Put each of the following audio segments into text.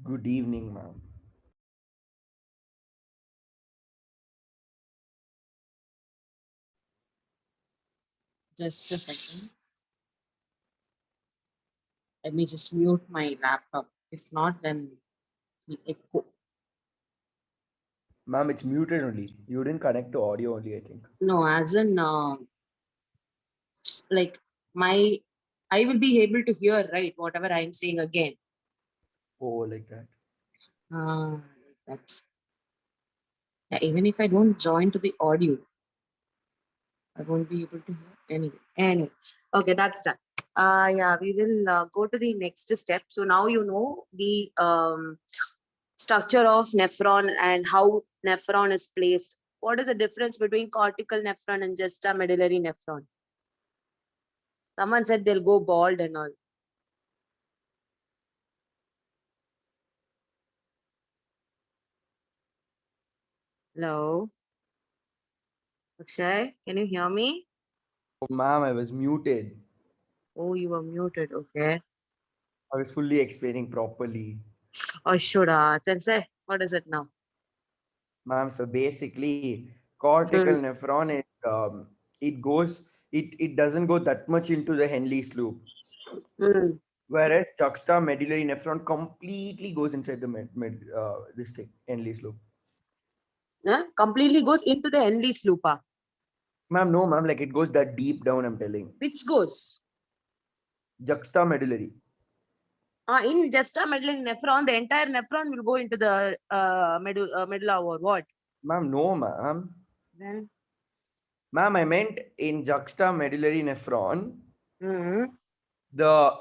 Good evening, ma'am. Just a second. Let me just mute my laptop. If not, then it'll echo. Ma'am, it's muted only. You didn't connect to audio only, I think. No, as in, like my, I will be able to hear, right, whatever I'm saying again. Oh, like that. Uh, that's, yeah, even if I don't join to the audio, I won't be able to hear anyway. Anyway, okay, that's done. Yeah, we will go to the next step. So now you know the structure of nephron and how nephron is placed. What is the difference between cortical nephron and just a medullary nephron? Someone said they'll go bald and all. Hello, Akshay, can you hear me? Oh, ma'am, I was muted. Oh, you were muted. Okay. I was fully explaining properly. Or should then say what is it now? Ma'am, so basically, cortical Mm, nephron is it doesn't go that much into the Henle's loop, mm. whereas juxtamedullary nephron completely goes inside the this thing Henle's loop. Completely goes into the Henle's loop. Ma'am, no, ma'am, like it goes that deep down. I'm telling. Which goes? Juxtamedullary. In just a medullary nephron, the entire nephron will go into the medulla or what? Ma'am, no, ma'am. Then, Ma'am, I meant in juxtamedullary nephron, mm. the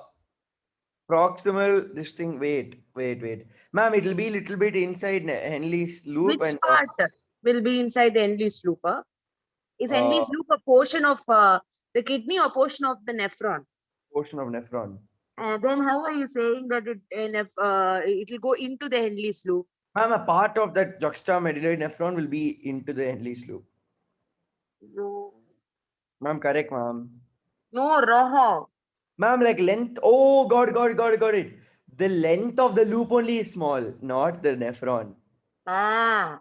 proximal this thing. Wait. Ma'am, it'll be little bit inside Henle's loop Which and part will be inside the Henle's loop? Is uh, Henle's loop a portion of the kidney or portion of the nephron? portion of nephron. Then how are you saying that it will go into the Henle's loop? Ma'am, a part of that juxtamedullary nephron will be into the Henle's loop. No, Ma'am, correct, ma'am. no, wrong. Ma'am, like length. Oh, got it. The length of the loop only is small, not the nephron. Ah,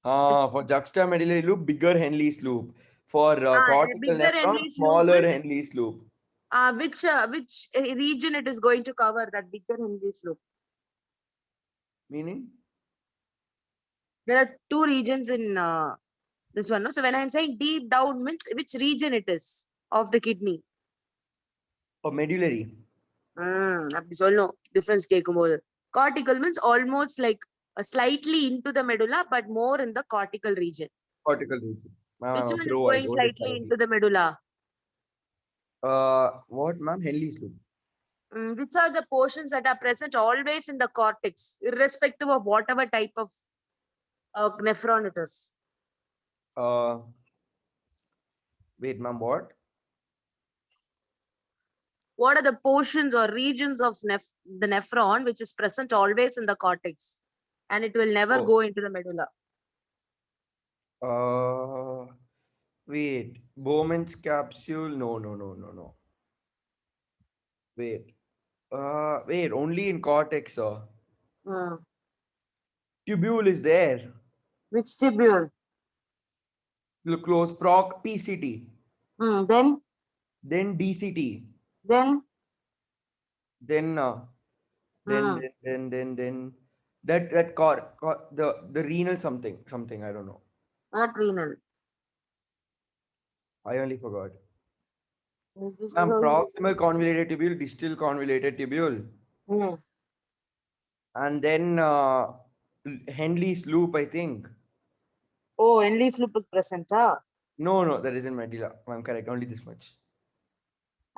For juxtamedullary loop, bigger Henle's loop. For a cortical bigger nephron, Henle's loop smaller means Henle's loop. which region it is going to cover that bigger Henle's loop? Meaning? There are two regions in this one. No? So when I'm saying deep down means which region it is of the kidney. Or medullary. அப்படி சொல்லணும் difference கேட்கும்போது cortical means almost like slightly into the medulla but more in the cortical region. Cortical region. Ma'am, Which I'm a one is pro. I going wrote it slightly correctly. into the medulla? What, ma'am? Henle's loop. Which are the portions that are present always in the cortex irrespective of whatever type of nephron it is? Uh, Wait, ma'am, what? What are the portions or regions of the nephron which is present always in the cortex and it will never Oh, go into the medulla? wait. Bowman's capsule. No. Wait. Wait. Only in cortex, sir. Hmm. Tubule is there. Which tubule? Close proc PCT. Then, Then DCT. then, Then hmm. then that the renal something I don't know. Not renal. I only forgot. This is how Proximal convoluted tubule, distal convoluted tubule, hmm. and then Henle's loop, I think. Oh, Henle's loop is present. No, that isn't medulla. I'm correct. Only this much.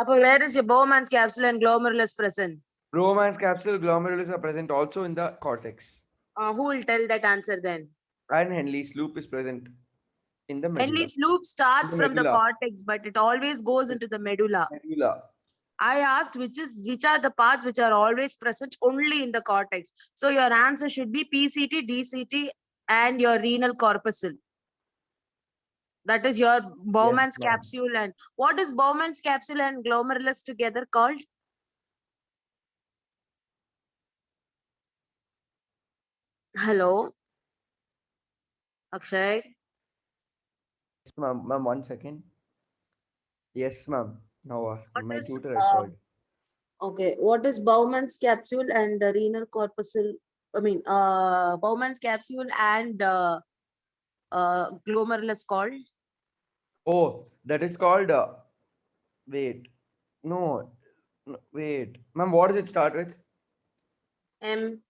Where is your Bowman's capsule and glomerulus present? Bowman's capsule, glomerulus are present also in the cortex, Who will tell that answer then? and Henle's loop is present in the medulla. Henle's loop In starts the from the medulla. cortex, but it always goes into the medulla. Medulla. I asked which are the parts which are always present only in the cortex. So your answer should be PCT, DCT, and your renal corpuscle. That is your Yes, Bowman's ma'am. capsule. And what is Bowman's capsule and glomerulus together called? Hello, Akshay. Yes, ma'am. Ma'am, 1 second. Yes, ma'am. Now ask. What My is tutor had called. okay? What is Bowman's capsule and renal corpuscle? I mean, Bowman's capsule and glomerulus called Oh, that is called. Wait. No. Wait. Ma'am, what does it start with? M.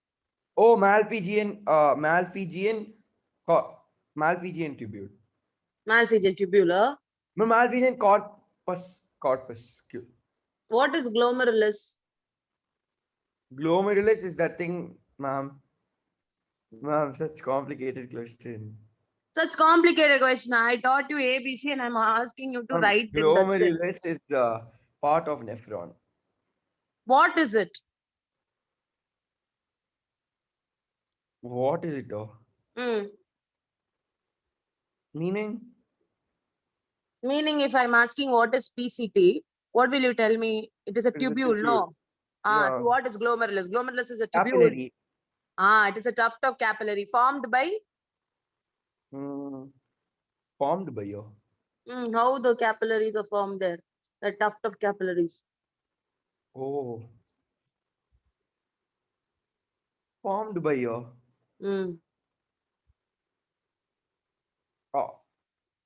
Oh, Malpighian. Malpighian tubule. Malpighian tubular. Ma'am, Malpighian corpuscle. What is glomerulus? Glomerulus is that thing, ma'am. Ma'am, such complicated question. Such complicated question. I taught you ABC and I'm asking you to write it. That's it. Glomerulus is part of nephron. What is it? What is it though? Hmm. Meaning? Meaning, if I'm asking what is PCT, what will you tell me? It is a It is a tubule, tubule. no? Ah, Yeah. so what is glomerulus? Glomerulus is a tubule. Capillary. Ah, it is a tuft of capillary formed by Formed by you. how the capillaries are formed there. The tuft of capillaries. Oh. Formed by you. Hmm. Oh.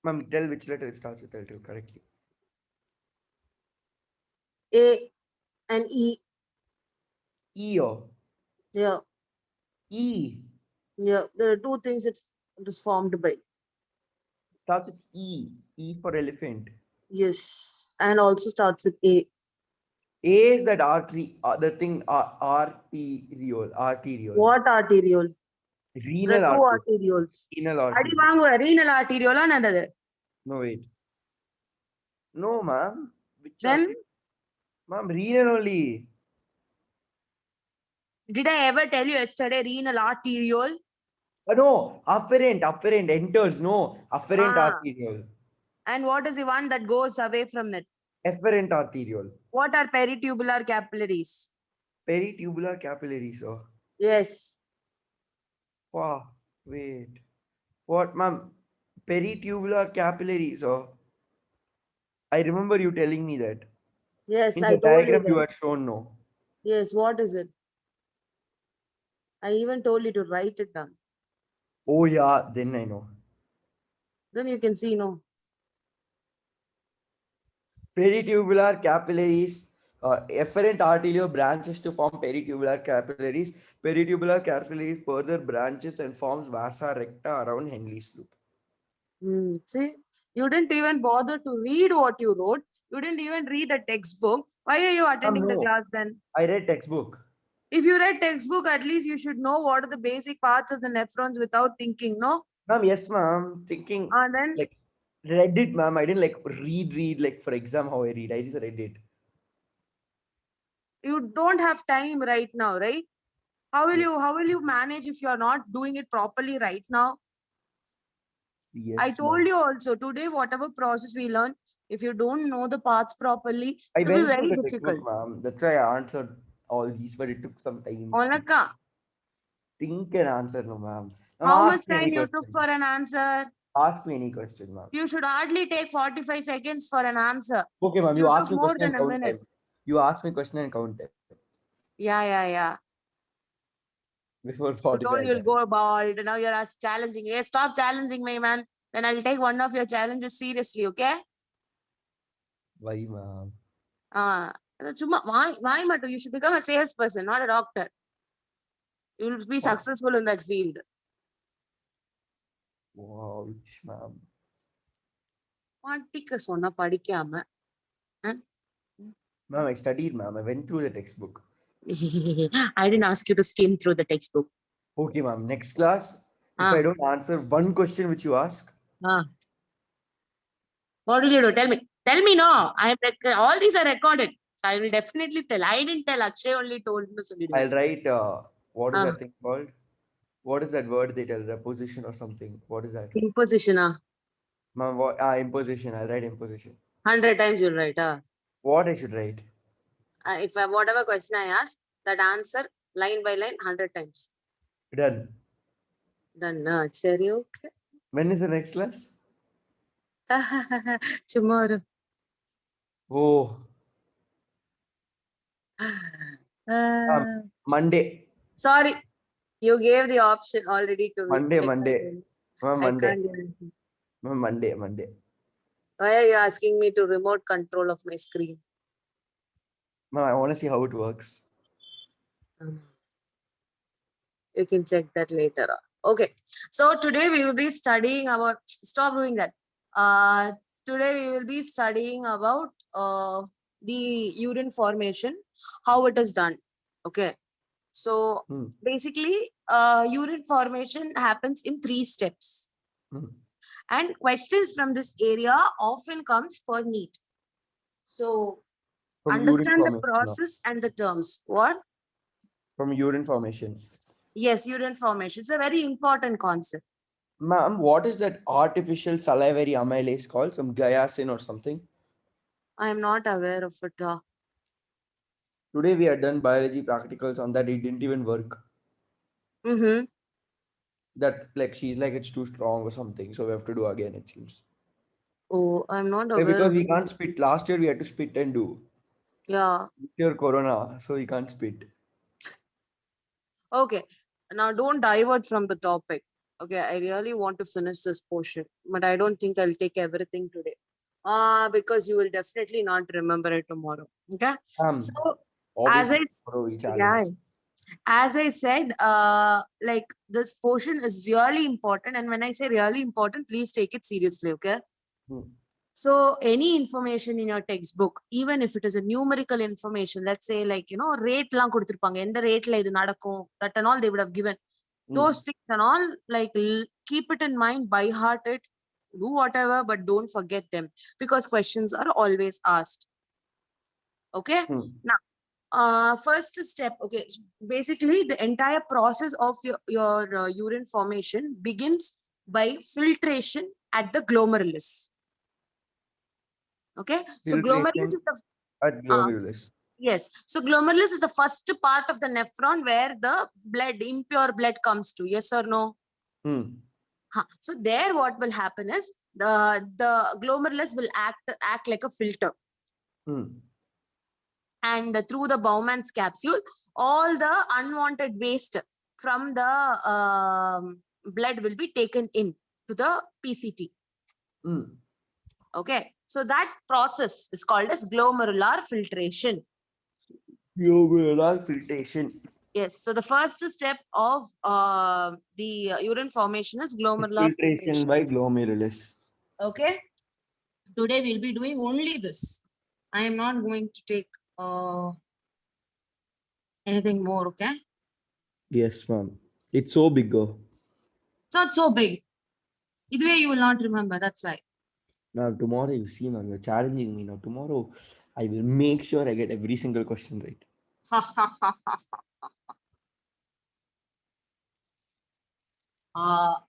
Ma'am, tell which letter it starts with. I'll tell correctly. A and E. E or Yeah, E. yeah. There are two things it is formed by. Starts with E. E for elephant. Yes, and also starts with A. A is that artery, the thing, arteriole. Arteriole. What arteriole? There are Renal two artery. arterioles. Renal Adi artery. vaangu renal arteriole another. No, wait. No, ma'am. Which Then artery? Ma'am, renal only. did I ever tell you yesterday renal arteriole? No, afferent enters. No, afferent Ah, arteriole. and what is the one that goes away from it? Efferent arteriole. What are peritubular capillaries? Peritubular capillaries. Oh, Yes. wow. Wait. What, ma'am? Peritubular capillaries. Oh, I remember you telling me that. Yes, In I the told you diagram you that. had shown, no. Yes, what is it? I even told you to write it down. Oh, yeah. Then I know. Then you can see, no. Peritubular capillaries. Efferent arteriole branches to form peritubular capillaries. Peritubular capillaries further branches and forms vasa recta around Henle's loop. See, you didn't even bother to read what you wrote. You didn't even read the textbook. Why are you attending the No, class then? I read textbook. If you read textbook, at least you should know what are the basic parts of the nephrons without thinking, no? Ma'am, yes, ma'am. Thinking And then like read it, ma'am. I didn't like read like for exam how I read. I just read it. you don't have time right now, right? How will Yes, you manage if you are not doing it properly right now? I yes, told ma'am. you also today, whatever process we learn, if you don't know the parts properly, I it will be went through very the difficult. textbook, ma'am. That's why I answered all these, but it took some time. Onaka, Think and answer, no, ma'am. Ma'am, how much ask me any time you took question. for an answer? Ask me any question, ma'am. You should hardly take 45 seconds for an answer. Okay, ma'am. You You took ask me more question than and a count minute. time. You ask me question and count time Yeah. before You 45 told you'll seconds. go bald. Now you're challenging. Hey, stop challenging me, man. Then I'll take one of your challenges seriously, okay? Why, ma'am? Why, Matu? You should become a salesperson, not a doctor. You will be successful in that field. Wow, ma'am. Patika sonna padikama. Ma'am, I studied, ma'am. I went through the textbook. I didn't ask you to skim through the textbook. Okay, ma'am. Next class, if Ah. I don't answer one question which you ask, What will you do? Tell me. Tell me, no. All these are recorded. So I will definitely tell. I didn't tell. Akshay only told me. I'll write what is Ah. that thing called? What is that word they tell? Reposition or something? What is that? Imposition. Ma'am, imposition. I'll write imposition. 100 times you'll write. What I should write? Whatever question I ask, that answer line by line 100 times. Done. Done. Cherry, okay. When is the next class? Tomorrow. Oh, Monday. Sorry, you gave the option already to me. Monday, I can't Monday. do anything. Ma'am, I Monday. can't do anything. Ma'am, Monday, Monday. Why are you asking me to remote control of my screen? Ma'am, I want to see how it works. You can check that later on. Okay. So today we will be studying about, stop doing that. Today we will be studying about the urine formation, how it is done. Okay. So Hmm. basically, urine formation happens in 3 steps. Hmm. And questions from this area often comes for NEET. So From urine understand the formation. No. process and the terms. What? From urine formation. Yes, urine formation. It's a very important concept. Ma'am, what is that artificial salivary amylase called? Some glycine or something? I am not aware of it. Today we had done biology practicals on that. It didn't even work. Mm-hmm. That like she's like it's too strong or something. So we have to do again, it seems. Oh, I'm not Yeah, aware because of we it. can't spit. Last year we had to spit and do. Yeah. This year corona, so we can't spit. Okay. Now don't divert from the topic. Okay. I really want to finish this portion, but I don't think I'll take everything today. Because you will definitely not remember it tomorrow. Okay. So as Obviously I tomorrow we yeah, challenge. as I said, like this portion is really important. And when I say really important, please take it seriously. Okay. Hmm. So any information in your textbook, even if it is a numerical information, let's say like, rate lang kuduthirupanga, endha rate la idu nadakum, that and all they would have given. Those things and all, like keep it in mind, by heart it, do whatever, but don't forget them because questions are always asked. Okay. Now, first step, okay, basically the entire process of your urine formation begins by filtration at the glomerulus. Okay, so glomerulus Filtration is the at glomerulus. yes. So glomerulus is the first part of the nephron where the blood, impure blood, comes to. Yes or no? Hmm. So there, what will happen is the glomerulus will act like a filter, Hmm. and through the Bowman's capsule, all the unwanted waste from the blood will be taken in to the PCT. Hmm. Okay, so that process is called as glomerular filtration. Glomerular filtration. Yes, so the first step of the urine formation is glomerular Filtration filtration. by glomerulus. Okay, today we'll be doing only this. I am not going to take anything more. Okay, Yes, ma'am. It's so bigger. it's not so big. Either way, you will not remember. That's why. Now tomorrow you see, ma'am, you're challenging me. Now tomorrow I will make sure I get every single question right.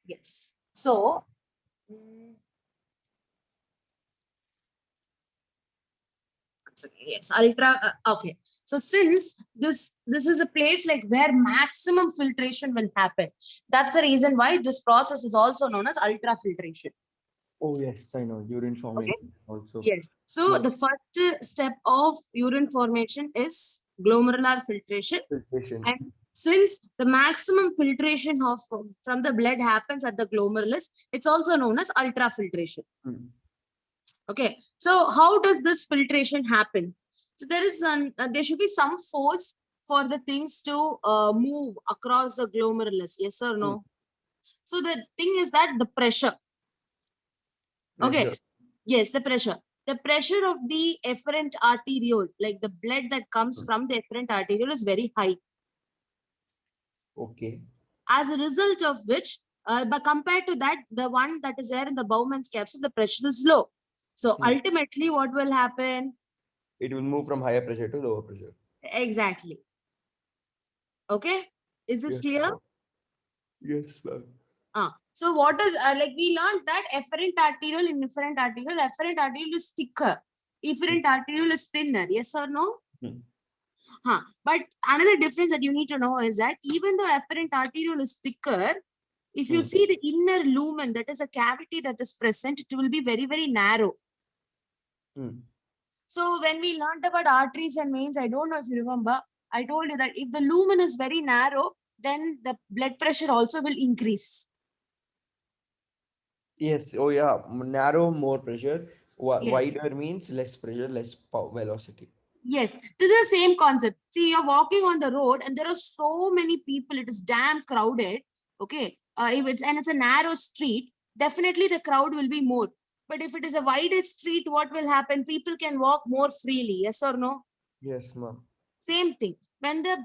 Yes. So, yes, ultra. Okay. So since this is a place like where maximum filtration will happen, that's the reason why this process is also known as ultrafiltration. Oh yes, I know. Urine formation Okay. also. Yes. So Yeah. the first step of urine formation is glomerular filtration. Filtration. And since the maximum filtration of from the blood happens at the glomerulus, it's also known as ultrafiltration. Hmm. Okay. So how does this filtration happen? So there should be some force for the things to move across the glomerulus. Yes or no? So the thing is that the pressure. Okay. Pressure. Yes, the pressure. The pressure of the efferent arteriole, like the blood that comes from the efferent arteriole, is very high. Okay. As a result of which, but compared to that, the one that is there in the Bowman's capsule, the pressure is low. So ultimately, what will happen? It will move from higher pressure to lower pressure. Exactly. Okay. Is this clear? Yes, ma'am. So what is like we learned that efferent arteriole and efferent arteriole is thicker, efferent arteriole is thinner. Yes or no? But another difference that you need to know is that even though efferent arteriole is thicker, If you see the inner lumen, that is a cavity that is present, it will be very, very narrow. So when we learned about arteries and veins, I don't know if you remember, I told you that if the lumen is very narrow, then the blood pressure also will increase. Yes. Oh yeah. Narrow, more pressure. Yes. Wider means less pressure, less velocity. Yes, this is the same concept. See, you're walking on the road and there are so many people. It is damn crowded. Okay. If it's a narrow street, definitely the crowd will be more. But if it is a wider street, what will happen? People can walk more freely. Yes or no? Yes, ma'am. Same thing. When the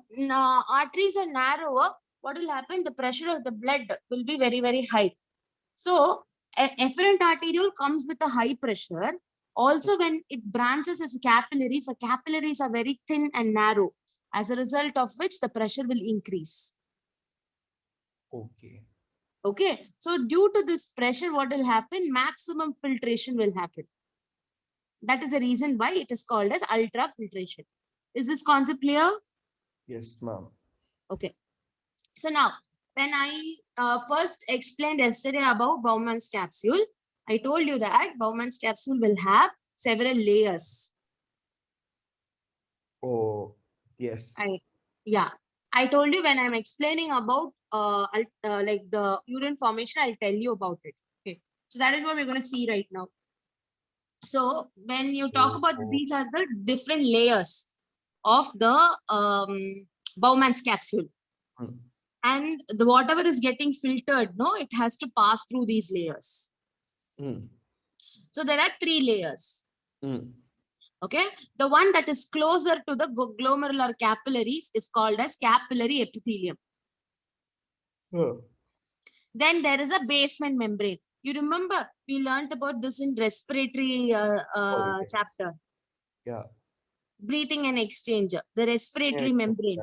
arteries are narrower, what will happen? The pressure of the blood will be very, very high. So, efferent arteriole comes with a high pressure. Also, when it branches as capillaries, the capillaries are very thin and narrow, as a result of which the pressure will increase. Okay. Okay. So, due to this pressure, what will happen? Maximum filtration will happen. That is the reason why it is called as ultrafiltration. Is this concept clear? Yes, ma'am. Okay. So now, when I first explained yesterday about Bowman's capsule, I told you that Bowman's capsule will have several layers. Oh, yes. I told you when I'm explaining about like the urine formation, I'll tell you about it. Okay. So that is what we're going to see right now. So when you talk about these are the different layers of the Bowman's capsule. And the whatever is getting filtered, no, it has to pass through these layers. So there are 3 layers. Okay. The one that is closer to the glomerular capillaries is called as capillary epithelium. Then there is a basement membrane. You remember we learned about this in respiratory chapter. Yeah. Breathing and exchanger, the respiratory membrane.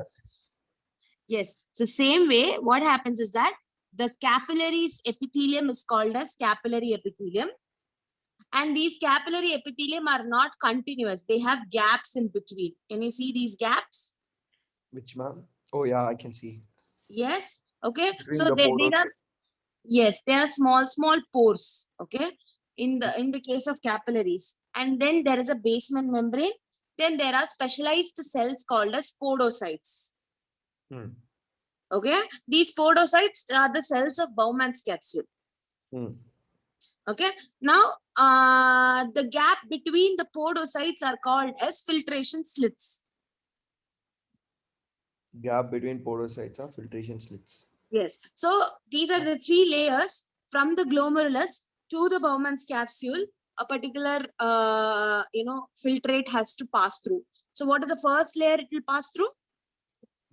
Yes. So same way, what happens is that the capillaries epithelium is called as capillary epithelium. And these capillary epithelium are not continuous. They have gaps in between. Can you see these gaps? Which, ma'am? Oh yeah, I can see. Yes. Okay. Between So the they are, yes, they are small pores. Okay. In the case of capillaries. And then there is a basement membrane. Then there are specialized cells called as podocytes. Okay. These podocytes are the cells of Bowman's capsule. Okay. Now, the gap between the podocytes are called as filtration slits. Gap between podocytes are filtration slits. Yes. So these are the 3 layers from the glomerulus to the Bowman's capsule. A particular, filtrate has to pass through. So what is the first layer it will pass through?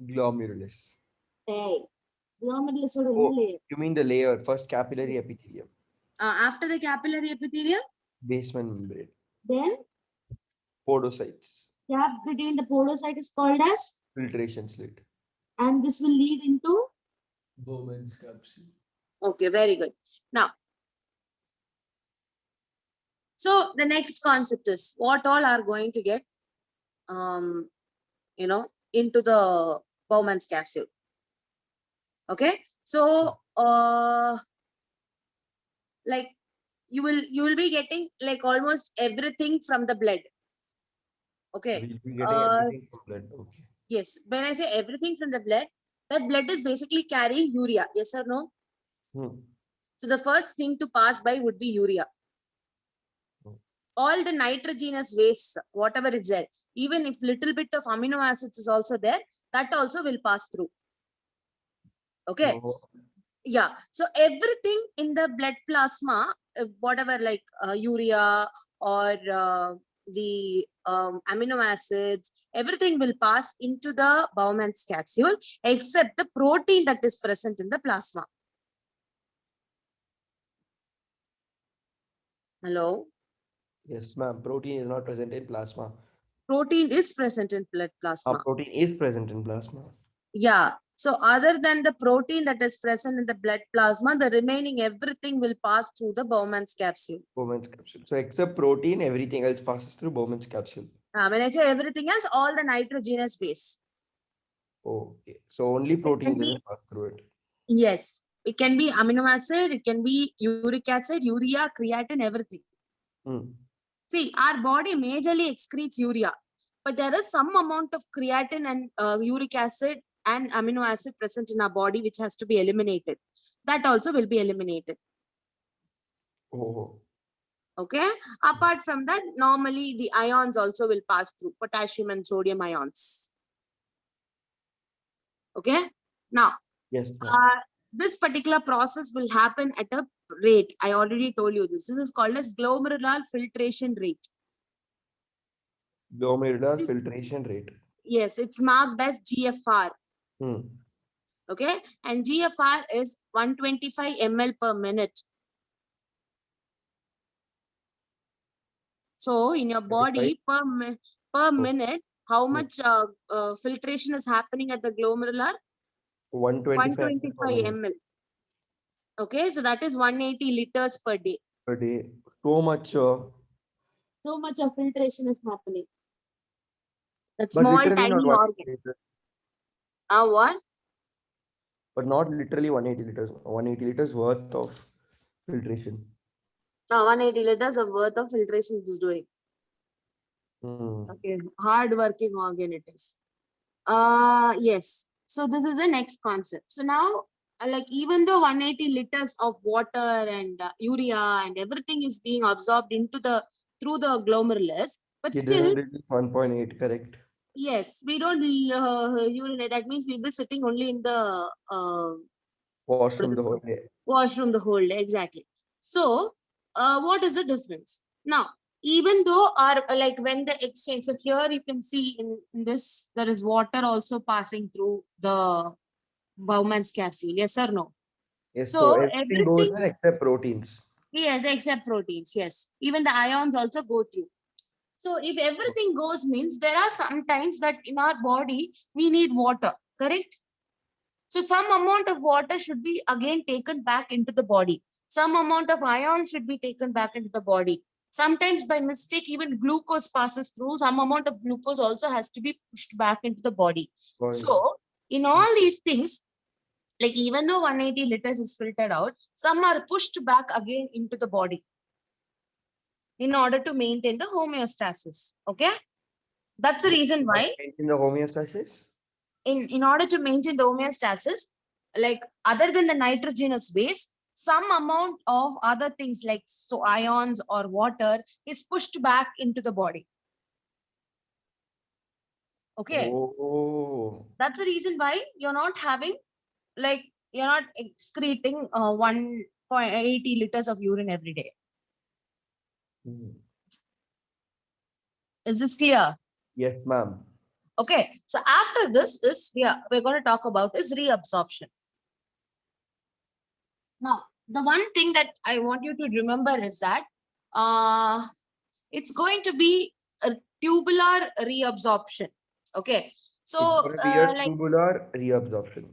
Glomerulus. Glomerulus or layer. You mean the layer, first capillary epithelium. After the capillary epithelium? Basement membrane. Then? Podocytes. Gap between the podocyte is called as? Filtration slit. And this will lead into? Bowman's capsule. Okay, very good. Now, so the next concept is what all are going to get, into the Bowman's capsule. Okay, so like you will be getting like almost everything from the blood. Okay. We'll be getting everything from blood. Okay. Yes, when I say everything from the blood, that blood is basically carrying urea. Yes or no? So the first thing to pass by would be urea. All the nitrogenous waste, whatever is there, even if little bit of amino acids is also there, that also will pass through. Okay. Yeah. So everything in the blood plasma, whatever like urea or the amino acids, everything will pass into the Bowman's capsule except the protein that is present in the plasma. Hello? Yes, ma'am. Protein is not present in plasma. Protein is present in blood plasma. Protein is present in plasma. Yeah. So other than the protein that is present in the blood plasma, the remaining everything will pass through the Bowman's capsule. Bowman's capsule. So except protein, everything else passes through Bowman's capsule. When I say everything else, all the nitrogenous base. Okay. So only protein doesn't pass through it. Yes. It can be amino acid, it can be uric acid, urea, creatine, everything. See, our body majorly excretes urea, but there is some amount of creatine and uric acid and amino acid present in our body which has to be eliminated. That also will be eliminated. Oh. Okay. Apart from that, normally the ions also will pass through, potassium and sodium ions. Okay. Now, Yes, ma'am. this particular process will happen at a rate. I already told you this. This is called as glomerular filtration rate. Glomerular filtration rate. Yes, it's marked as GFR. Okay. And GFR is 125 ml per minute. So in your body per minute, how much filtration is happening at the glomerular? 125 ml. Okay, so that is 180 liters per day. Per day. So much. So much of filtration is happening. That But small literally tiny not organ. 180 liters. What? But not literally 180 liters. 180 liters worth of filtration. 180 liters of worth of filtration it is doing. Okay, hard working organ it is. Yes. So this is the next concept. So now, like even though 180 liters of water and urea and everything is being absorbed into the through the glomerulus, but It still, doesn't release 1.8, correct? yes, we don't urinate. That means we'll be sitting only in the Washroom the whole day. Washroom the whole day, exactly. So, what is the difference? Now, even though our like when the exchange, so here you can see in this there is water also passing through the Bowman's capsule. Yes or no? Yes, So everything goes in except proteins. Yes, except proteins. Yes, even the ions also go through. So if everything goes means there are some times that in our body we need water, correct? So some amount of water should be again taken back into the body. Some amount of ions should be taken back into the body. Sometimes by mistake, even glucose passes through. Some amount of glucose also has to be pushed back into the body. So in all these things, like even though 180 liters is filtered out, some are pushed back again into the body in order to maintain the homeostasis. Okay. That's the reason why. Maintain the homeostasis? In order to maintain the homeostasis, like other than the nitrogenous base, some amount of other things like so ions or water is pushed back into the body. Okay. Oh. That's the reason why you're not having, like, you're not excreting 1.80 liters of urine every day. Is this clear? Yes, ma'am. Okay. So after this is we're going to talk about is reabsorption. Now, the one thing that I want you to remember is that it's going to be a tubular reabsorption. Okay. So, like, tubular reabsorption.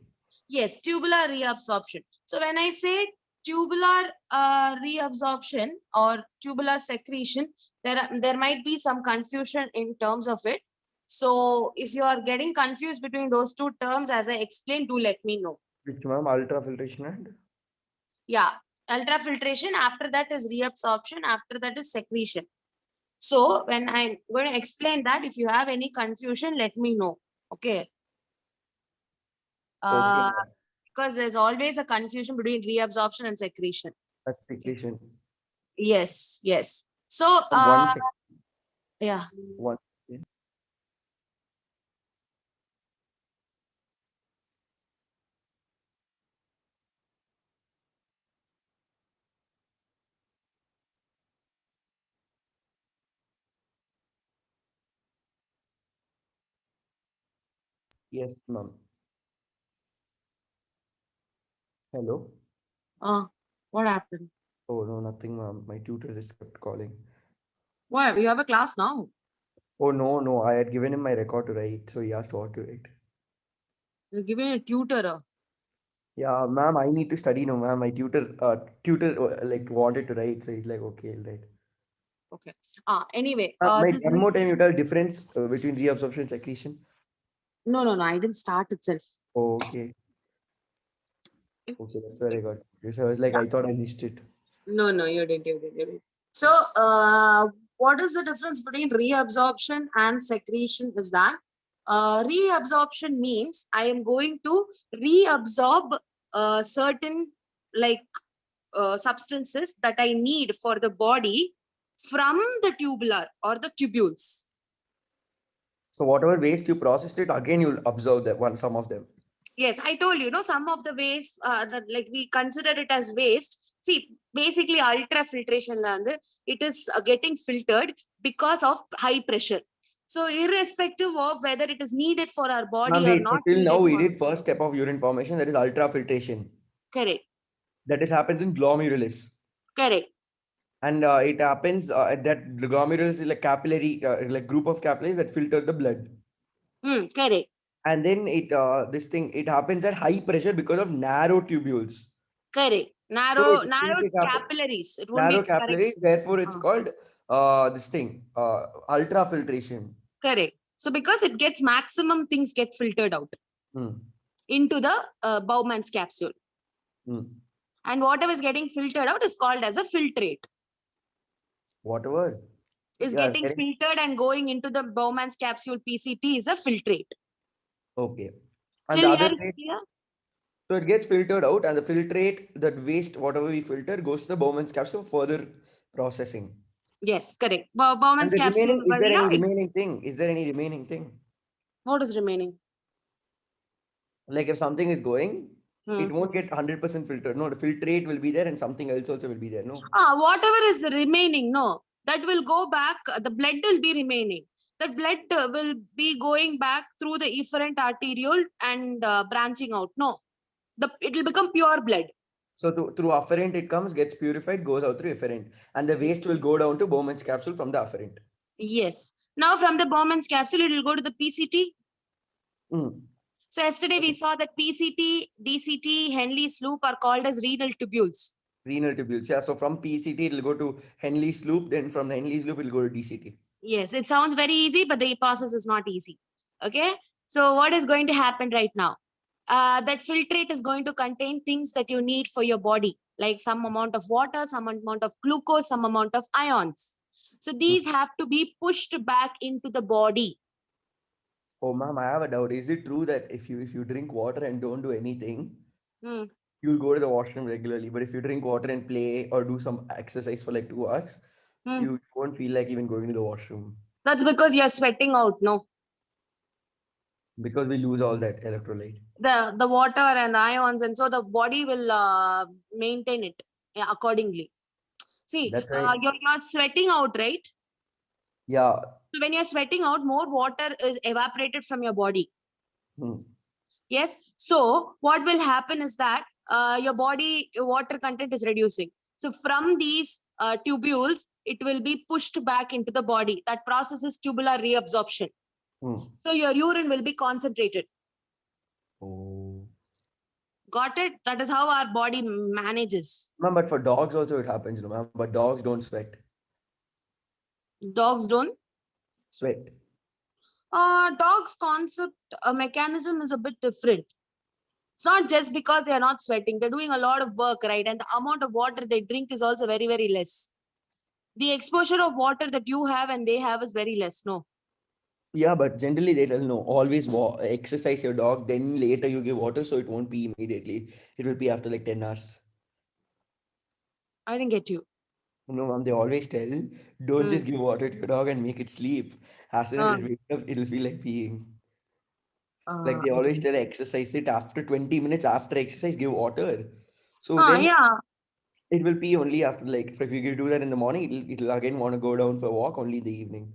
Yes, tubular reabsorption. So when I say tubular reabsorption or tubular secretion, there might be some confusion in terms of it. So if you are getting confused between those two terms, as I explained, do let me know. Which, ma'am? Ultrafiltration and? Yeah, ultrafiltration. After that is reabsorption. After that is secretion. So when I'm going to explain that, if you have any confusion, let me know. Okay. Okay. Because there's always a confusion between reabsorption and secretion. That's secretion. Yes, yes. So, yeah. One. Yes, ma'am. Hello. What happened? Oh, no, nothing, ma'am. My tutor just kept calling. Why? You have a class now? Oh, no. I had given him my record to write, so he asked what to write. You're giving a tutor. Yeah, ma'am, I need to study now, ma'am. My tutor like wanted to write, so he's like, okay, I'll write. Okay. Anyway. One more time, you tell difference between reabsorption and secretion. No. I didn't start itself. Oh, okay. Okay, that's very good. Because I was like, I thought I missed it. No, no, you didn't. You didn't. You didn't. So, what is the difference between reabsorption and secretion? Is that reabsorption means I am going to reabsorb certain like substances that I need for the body from the tubular or the tubules. So whatever waste you processed it, again you'll observe that one some of them. Yes, I told you, no, some of the waste that like we consider it as waste. See, basically ultrafiltration la வந்து, it is getting filtered because of high pressure. So irrespective of whether it is needed for our Ma'am, body or wait. So not till now needed we for, did first step of urine formation, that is ultrafiltration. correct, That is happens in glomerulus. correct, And it happens that the glomerulus is like capillary, like group of capillaries that filter the blood. correct, And then this thing, it happens at high pressure because of narrow tubules. correct. So Narrow, since narrow it happens capillaries. It won't narrow be correct. capillaries, therefore it's Uh, called this thing, ultrafiltration. correct. So because it gets maximum things get filtered out Hmm. into the Bowman's capsule. Hmm. And whatever is getting filtered out is called as a filtrate. Whatever. Is Yeah, getting getting filtered and going into the Bowman's capsule PCT is a filtrate. okay. And Till the here other is way, clear? so it gets filtered out, and the filtrate, that waste, whatever we filter, goes to the Bowman's capsule for further processing. Yes, correct. And Bowman's the capsule, remaining, is there any it, remaining thing? Is there any remaining thing? what is remaining? Like if something is going, Hmm. it won't get 100% filtered. No, the filtrate will be there and something else also will be there. No. Whatever is remaining, no, that will go back. The blood will be remaining. That blood will be going back through the efferent arteriole and branching out. No, it will become pure blood. So through afferent it comes, gets purified, goes out through efferent. And the waste will go down to Bowman's capsule from the afferent. Yes. Now from the Bowman's capsule, it will go to the PCT. Mm. So yesterday we saw that PCT, DCT, Henle's loop are called as renal tubules. Renal tubules. Yeah. So from PCT, it'll go to Henle's loop. Then from the Henle's loop, it'll go to DCT. Yes, it sounds very easy, but the process is not easy. Okay. So what is going to happen right now? That filtrate is going to contain things that you need for your body, like some amount of water, some amount of glucose, some amount of ions. So these have to be pushed back into the body. Oh, ma'am, I have a doubt. Is it true that if you drink water and don't do anything, Hmm. you'll go to the washroom regularly? But if you drink water and play or do some exercise for like 2 hours, Hmm. you won't feel like even going to the washroom That's because you're sweating out, no? because we lose all that electrolyte. The water and the ions, and so the body will maintain it accordingly. See, That's right. you're sweating out, right? Yeah. So when you're sweating out, more water is evaporated from your body. Hmm. Yes. So what will happen is that your body water content is reducing. So from these tubules, it will be pushed back into the body. That process is tubular reabsorption. Hmm. So your urine will be concentrated. Oh. Got it? That is how our body manages. Ma'am, but for dogs also it happens, no, ma'am. But dogs don't sweat. Dogs don't. Sweat. Dogs concept mechanism is a bit different. It's not just because they are not sweating, they're doing a lot of work, right? And the amount of water they drink is also very, very less. The exposure of water that you have and they have is very less. No, Yeah, but generally they tell no, always exercise your dog, then later you give water, so it won't be immediately. It will be after like 10 hours. I didn't get you. No, ma'am, they always tell, don't Hmm. just give water to your dog and make it sleep. As soon as Uh, it wakes up, it'll feel like peeing. Like they I always didn't. tell exercise it after 20 minutes after exercise, give water. So then Yeah. it will pee only after like if you do that in the morning, it'll again want to go down for a walk only in the evening.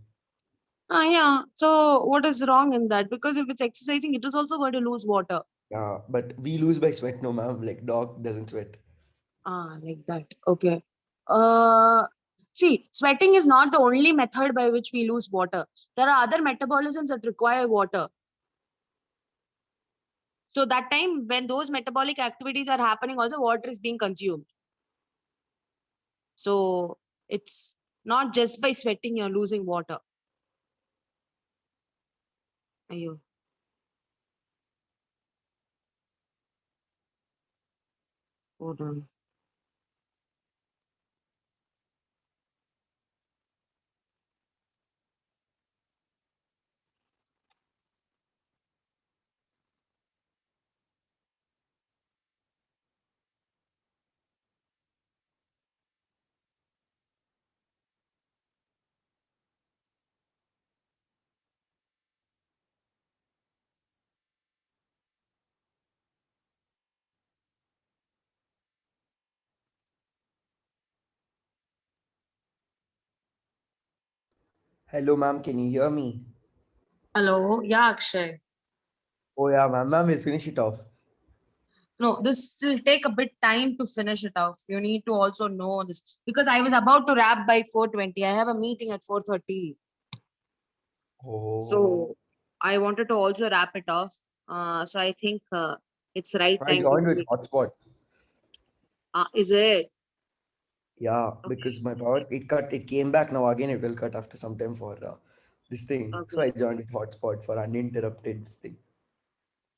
Yeah. So what is wrong in that? Because if it's exercising, it is also going to lose water. Yeah, but we lose by sweat, no ma'am. Like dog doesn't sweat. Like that. Okay. Uh, See, sweating is not the only method by which we lose water. There are other metabolisms that require water. So that time when those metabolic activities are happening, also water is being consumed. So it's not just by sweating you're losing water. Ayyo. Hold on. Hello, ma'am. Can you hear me? Hello. Yeah, Akshay. Oh, yeah, ma'am. Ma'am, we'll finish it off. No, this will take a bit time to finish it off. You need to also know this because I was about to wrap by 4:20. I have a meeting at 4:30. Oh, So I wanted to also wrap it off. So I think it's right I time to joined do with it. hotspot. Is it? Yeah, Okay. because my power it cut. It came back now again. It will cut after some time for this thing. So I Okay. joined with hotspot for uninterrupted this thing.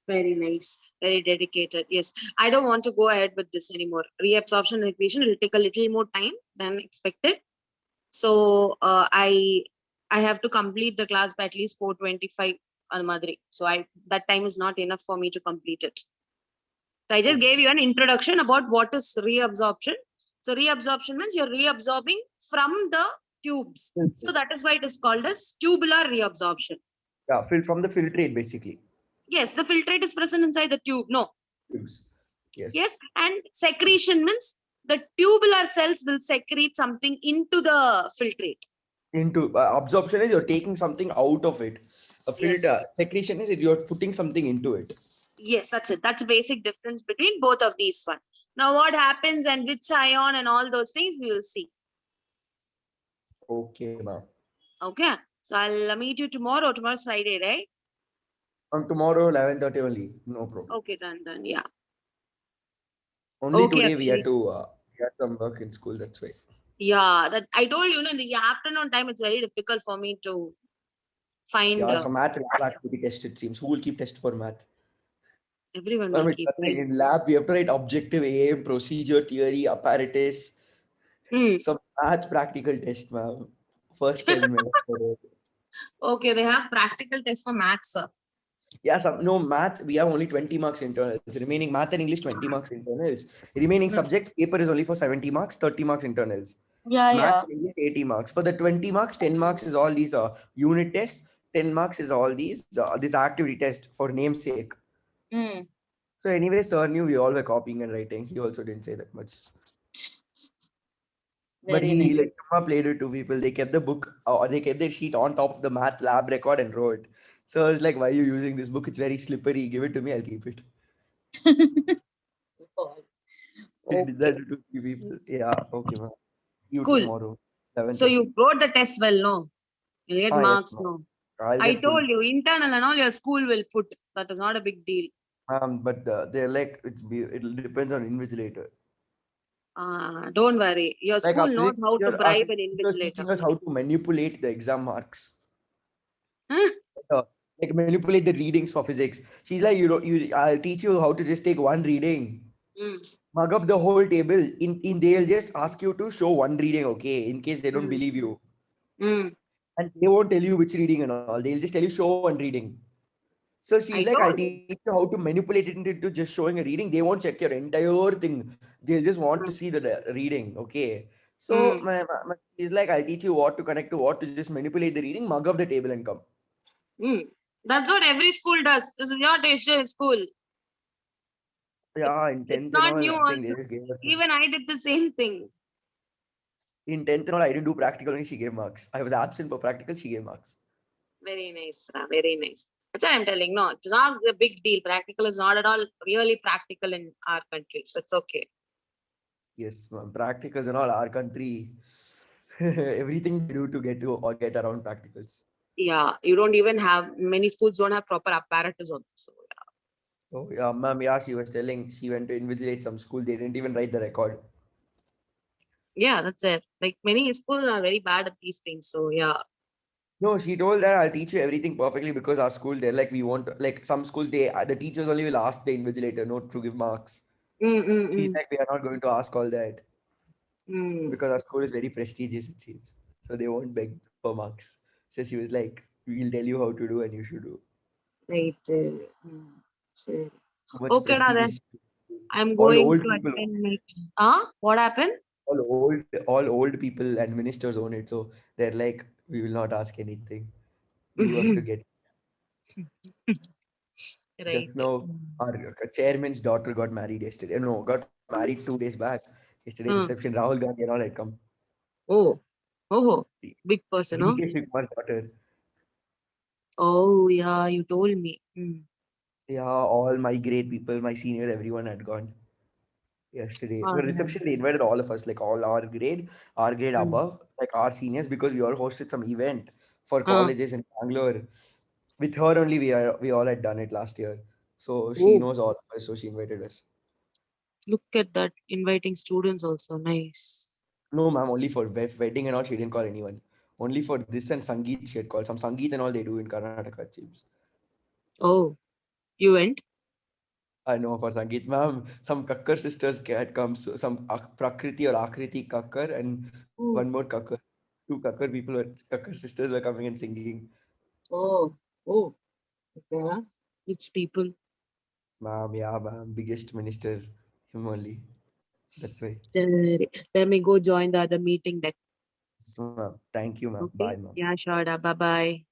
Very nice. Very dedicated. Yes. I don't want to go ahead with this anymore. Reabsorption equation will take a little more time than expected. So I have to complete the class by at least 4:25 Almadri. So that time is not enough for me to complete it. So I just Oh, gave you an introduction about what is reabsorption. So reabsorption means you're reabsorbing from the tubes. So that is why it is called as tubular reabsorption. yeah, from the filtrate basically. Yes, the filtrate is present inside the tube. No. Tubes. Yes. Yes. And secretion means the tubular cells will secrete something into the filtrate. Into absorption is you're taking something out of it. A filter Yes. secretion is you're putting something into it. Yes, that's it. That's a basic difference between both of these one. Now, what happens and which ion and all those things we will see. Okay, ma'am. Okay. So I'll meet you tomorrow. Tomorrow's Friday, right? On tomorrow 11:30 only. No problem. Okay, done, done. Yeah. Only Okay, today we had Akshay. to we had some work in school. That's why. Yeah, that I told you, in the afternoon time, it's very difficult for me to find Yeah, some math lab activity test it seems. Who will keep test for math? everyone I will mean, keep, nothing. right? In lab, we have to write objective aim, procedure, theory, apparatus, Hmm. some math practical test, ma'am. First 10 minutes. Okay, they have practical test for maths, sir. Yeah, some no math. We have only 20 marks internals. Remaining math and English 20 marks internals. Remaining Hmm. subjects paper is only for 70 marks, 30 marks internals. Yeah, Math yeah. and English 80 marks. For the 20 marks, 10 marks is all these unit tests. 10 marks is all these this activity test for namesake. Hmm. So anyway, sir knew we all were copying and writing. He also didn't say that much. But Very he nice. like somehow played with two people. They kept the book or they kept the sheet on top of the math lab record and wrote. So I was like, why are you using this book? It's very slippery. Give it to me. I'll keep it. He did that Okay, to two three people. Yeah. Okay, man. See you cool. tomorrow, So 11:30. you wrote the test well, no? You'll get Ah, yes, marks, ma'am. no? I'll I get full. told you, internal and all your school will put. That is not a big deal. But they're like it depends on invigilator. Don't worry. Your Like school knows how to our bribe an physics teacher is invigilator. teaching us how to manipulate the exam marks. Huh? uh, like manipulate the readings for physics. She's like, you know, I'll teach you how to just take one reading, Mm, mug up the whole table. In they'll just ask you to show one reading, okay, in case they don't mm, believe you, mm. and they won't tell you which reading and all. They'll just tell you show one reading. So she's I like, I'll told teach you. you how to manipulate it into just showing a reading. They won't check your entire thing. They'll just want to Mm, see the reading, okay. So mm, she's like, I'll teach you what to connect to what to just manipulate the reading, mug up the table and come. mm. That's what every school does. This is your school. Yeah, in It's 10th and not all, new nothing. They also. just gave us. Even I did the same thing. In 10th and all, I didn't do practical, only she gave marks. I was absent for practical, she gave marks. Very nice. Very nice. That's what I'm telling. No, it's not a big deal. Practical is not at all really practical in our country. So it's okay. Yes, ma'am. Practicals and all, our country, everything they do to get to or get around practicals. Yeah, you don't even have many schools don't have proper apparatus also. So Oh, yeah, ma'am. Yeah, she was telling she went to invigilate some school. They didn't even write the record. yeah, that's it. Like many schools are very bad at these things. So yeah. No, she told that I'll teach you everything perfectly because our school, they're like, we want, like some schools, the teachers only will ask the invigilator not to give marks. She's like, we are not going to ask all that mm. because our school is very prestigious, it seems. So they won't beg for marks. So she was like, we'll tell you how to do and you should do. Right. Sure. Too much Okay, now then prestigious. I'm All going old to people, attend meeting. Huh? What happened? all old people and ministers own it. So they're like, we will not ask anything. You have to get. Right. Just now, our chairman's daughter got married yesterday. No, got married 2 days back. Yesterday Hmm. reception, Rahul Gandhi and all had come. Oh, oh, big person, huh? DK Shivkumar's daughter. Oh, yeah, you told me. Yeah, all my great people, my seniors, everyone had gone yesterday. Oh, The yeah. reception, they invited all of us, like all our grade Mm. above, like our seniors, because we all hosted some event for Huh. colleges in Bangalore. With her only, we all had done it last year. So she Oh, knows all of us, so she invited us. look at that. Inviting students also. Nice. No, ma'am, only for wedding and all, she didn't call anyone. Only for this and Sangeet, she had called. Some Sangeet and all they do in Karnataka, it seems. Oh, you went? I know for Sangeet, ma'am, some Kakkar sisters had come, so some Prakriti or Akriti Kakkar and Oh, one more Kakkar. Two Kakkar people, Kakkar sisters were coming and singing. oh, oh. Okay. Rich people. Ma'am, yeah, ma'am, biggest minister, him only. That's why. Sorry. Let me go join the other meeting then. Yes, ma'am. Thank you, ma'am. Bye, Okay. ma'am. Yeah, sure. Bye bye.